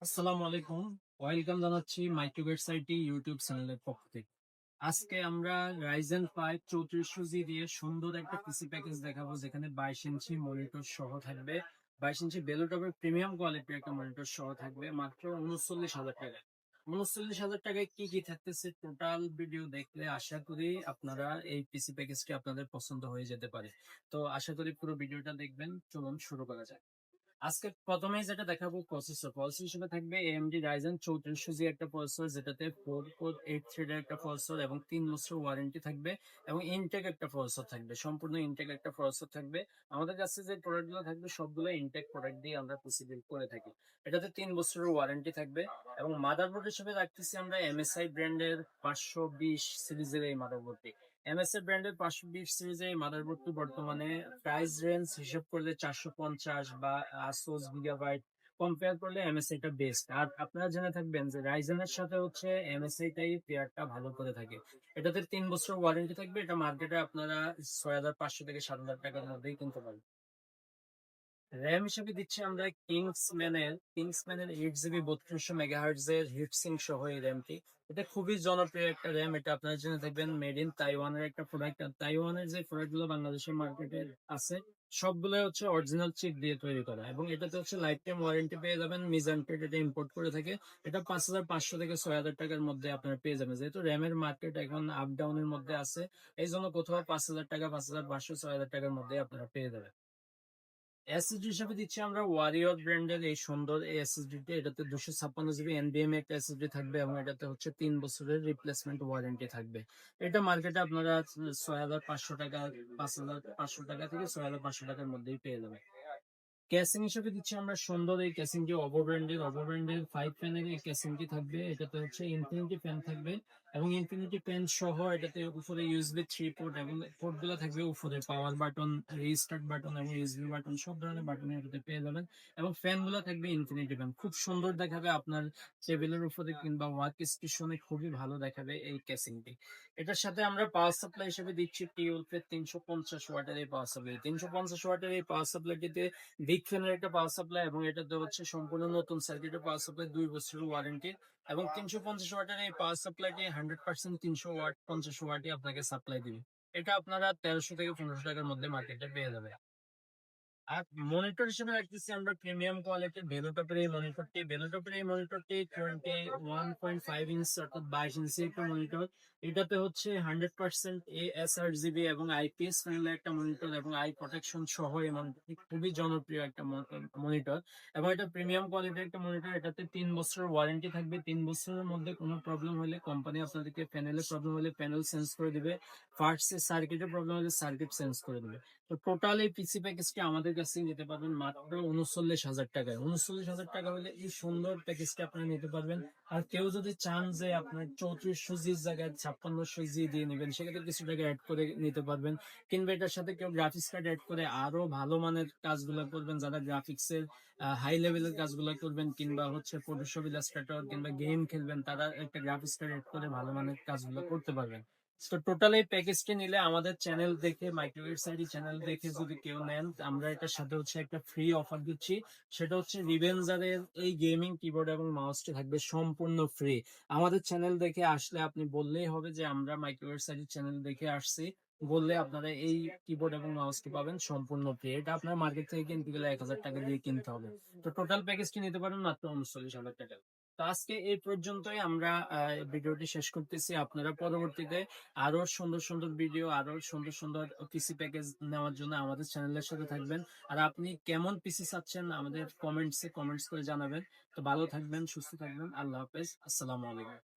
আসসালামু আলাইকুম। ওয়েলকাম জানাচ্ছি মাইক্রোগেটস আইটি ইউটিউব চ্যানেলের পক্ষ থেকে। আজকে আমরা Ryzen 5 3400G দিয়ে সুন্দর একটা পিসি প্যাকেজ দেখাবো, যেখানে 22 ইঞ্চি মনিটর সহ থাকবে। 22 ইঞ্চি বেলোটপের প্রিমিয়াম কোয়ালিটির একটা মনিটর সহ থাকবে মাত্র 39,000 টাকায়। 39,000 টাকায় কি কি থাকতেছে টোটাল ভিডিও দেখলে আশা করি আপনারা এই পিসি প্যাকেজটি আপনাদের পছন্দ হয়ে যেতে পারে। তো আশা করি পুরো ভিডিওটা দেখবেন। চলুন শুরু করা যাক। আজকে প্রথমেই যেটা দেখাবো প্রসেসর হিসেবে থাকবে AMD Ryzen 3400G একটা প্রসেসর, যেটাতে 4 কোর 8 থ্রেডের একটা প্রসেসর এবং 3 বছর ওয়ারেন্টি থাকবে এবং ইনটেক একটা প্রসেসর থাকবে, সম্পূর্ণ ইনটেক একটা প্রসেসর থাকবে। আমাদের কাছে যে প্রোডাক্টগুলো থাকবে সবগুলো ইনটেক প্রোডাক্ট দিয়ে আমরা পিসি বিল্ড করে থাকি। এটাতে 3 বছরের ওয়ারেন্টি থাকবে এবং মাদারবোর্ড হিসেবে রাখতেছি আমরা MSI ব্র্যান্ডের 520 সিরিজের এই মাদারবোর্ডটি। MSI ব্র্যান্ডের 520 সিরিজের এই মাদারবোর্ডটি বর্তমানে প্রাইস রেঞ্জ হিসাব করলে 450 বা আসুস গিগাবাইট কম্পেয়ার করলে MSI টা বেস্ট। আর আপনারা জেনে থাকবেন যে রাইজেনের সাথে হচ্ছে MSI টাই পেয়ারটা ভালো করে থাকে। এটাতে 3 বছর ওয়ারেন্টি থাকবে। এটা মার্কেটে আপনারা 6,500 থেকে 7,000 টাকার মধ্যেই কিনতে পারবেন। র্যাম হিসেবে দিচ্ছি আমরা কিংসম্যানের 8 জিবি 3200 মেগাহার্টজ এর হিটসিঙ্ক সহ এই র্যামটি। এটা খুবই জনপ্রিয় একটা র্যাম। এটা আপনারা জেনে থাকবেন মেড ইন তাইওয়ানের একটা প্রোডাক্ট। আর তাইওয়ানের যে প্রোডাক্ট গুলো বাংলাদেশের মার্কেটে আছে সবগুলো হচ্ছে অরিজিনাল চিপ দিয়ে তৈরি করা, এবং এটাতে হচ্ছে লাইফ টাইম ওয়ারেন্টি পেয়ে যাবেন। মিজানটেড এটা ইম্পোর্ট করে থাকে। এটা 5,500 থেকে 6,000 টাকার মধ্যে আপনারা পেয়ে যাবেন। যেহেতু র্যামের মার্কেট এখন আপ ডাউনের মধ্যে আছে, এই জন্য কোথাও 5,000 টাকা, 5,500, 6,000 টাকার মধ্যে আপনারা পেয়ে যাবেন। এসএসডি হিসেবে দিচ্ছি আমরা ওয়ারিয়র ব্র্যান্ডের এই সুন্দর এই এসএসডি টি। এটাতে 256 জিবি এনভিএমই একটা এসএসডি থাকবে এবং এটাতে হচ্ছে 3 বছরের রিপ্লেসমেন্ট ওয়ারেন্টি থাকবে। এটা মার্কেটে আপনারা 6,500 টাকা, 5,500 টাকা থেকে 6,500 টাকার মধ্যেই পেয়ে যাবেন। ক্যাসিং হিসেবে দিচ্ছি আমরা সুন্দর এই ক্যাসিংটি ওভো ব্র্যান্ডের 5 ফ্যানের এই ক্যাসিংটি থাকবে। এটাতে হচ্ছে ইনফিনিটি ফ্যান থাকবে এবং ইনফিনিটি ফ্যান সহ এটাতে উপরে ইউএসবি 3 পোর্ট এবং পোর্ট গুলো থাকবে উপরে পাওয়ার বাটন, রিস্টার্ট বাটন এবং ইউএসবি বাটন, সব ধরনের বাটন এটাতে পেয়ে যাবেন। এবং ফ্যান গুলো থাকবে ইনফিনিটি ফ্যান, খুব সুন্দর দেখাবে আপনার টেবিলের উপরে কিংবা ওয়ার্ক স্টেশনে, খুবই ভালো দেখাবে এই ক্যাসিংটি। এটার সাথে আমরা পাওয়ার সাপ্লাই হিসেবে দিচ্ছি টিউলফের 350 ওয়াটের এই পাওয়ার সাপ্লাই। 350 ওয়াটের এই পাওয়ার সাপ্লাইটিতে বিগ ফ্যানের একটা পাওয়ার সাপ্লাই এবং এটাতে হচ্ছে সম্পূর্ণ নতুন সার্কিটের পাওয়ার সাপ্লাই, 2 বছরের ওয়ারেন্টি। এবং 350 ওয়াটের এই পাওয়ার সাপ্লাইটি 100% 300 ওয়াট 50 ওয়াটই আপনাকে সাপ্লাই দিবে। এটা আপনারা 1300 থেকে 1500 টাকার মধ্যে মার্কেটে পেয়ে যাবে। আর মনিটর হিসেবে রাখতেছি আমরা প্রিমিয়াম কোয়ালিটির ভেলোটপের এই মনিটরটি 21.5 ইঞ্চ অর্থাৎ 22 ইঞ্চি একটা মনিটর। এটাতে হচ্ছে 100% ASRGB এবং IPS প্যানেলের একটা মনিটর এবং আই প্রোটেকশন সহ এই মনিটরটি খুবই জনপ্রিয় একটা মনিটর। এবং এটা প্রিমিয়াম কোয়ালিটির একটা মনিটর। এটাতে 3 বছরের ওয়ারেন্টি থাকবে। 3 বছরের মধ্যে কোনো প্রবলেম হলে কোম্পানি আপনাদেরকে প্যানেলের প্রবলেম হলে প্যানেল চেঞ্জ করে দিবে, ফার্স্টে সার্কিটের প্রবলেম হলে সার্কিট চেঞ্জ করে দিবে। তো টোটাল এই পিসি প্যাকেজটি আমাদের কাছ থেকে নিতে পারবেন মাত্র 39,000 টাকায়। 39,000 টাকা হলে এই সুন্দর প্যাকেজটি আপনারা নিতে পারবেন। আর কেউ যদি চান যে আপনার 3400Gর জায়গায় 5600G দিয়ে নেবেন, সেক্ষেত্রে কিছু টাকা অ্যাড করে নিতে পারবেন। কিংবা এটার সাথে কেউ গ্রাফিক্স কার্ড অ্যাড করে আরো ভালো মানের কাজগুলো করবেন, যারা গ্রাফিক্সের হাই লেভেলের কাজগুলো করবেন কিংবা হচ্ছে ফটোশপ, ইলাস্ট্রেটর কিংবা গেম খেলবেন, তারা একটা গ্রাফিক্স কার্ড অ্যাড করে ভালো মানের কাজগুলো করতে পারবেন। তো টোটাল এই প্যাকেজটি নিলে আমাদের চ্যানেল দেখে, মাইক্রোওয়েভ সাইডি চ্যানেল দেখে যদি কেউ নেন, আমরা এটার সাথে হচ্ছে একটা ফ্রি অফার দিচ্ছি। সেটা হচ্ছে রিভেঞ্জারের এই গেমিং কিবোর্ড এবং মাউসটি থাকবে সম্পূর্ণ ফ্রি। আমাদের চ্যানেল দেখে আসলে আপনি বললেই হবে যে আমরা মাইক্রোওয়েভ সাইডি চ্যানেল দেখে আসছি, বললে আপনারা এই কিবোর্ড এবং মাউসটি পাবেন সম্পূর্ণ ফ্রি। এটা আপনার মার্কেট থেকে কিনতে গেলে 1,000 টাকা দিয়ে কিনতে হবে। তো টোটাল প্যাকেজটি নিতে পারেন মাত্র 39,000 টাকা। তো আজকে এই পর্যন্তই আমরা ভিডিওটি শেষ করতেছি। আপনারা পরবর্তীতে আরো সুন্দর সুন্দর ভিডিও, আরো সুন্দর সুন্দর পিসি প্যাকেজ নেওয়ার জন্য আমাদের চ্যানেলের সাথে থাকবেন। আর আপনি কেমন পিসি চাচ্ছেন আমাদের কমেন্টস করে জানাবেন। তো ভালো থাকবেন, সুস্থ থাকবেন। আল্লাহ হাফেজ, আসসালামু আলাইকুম।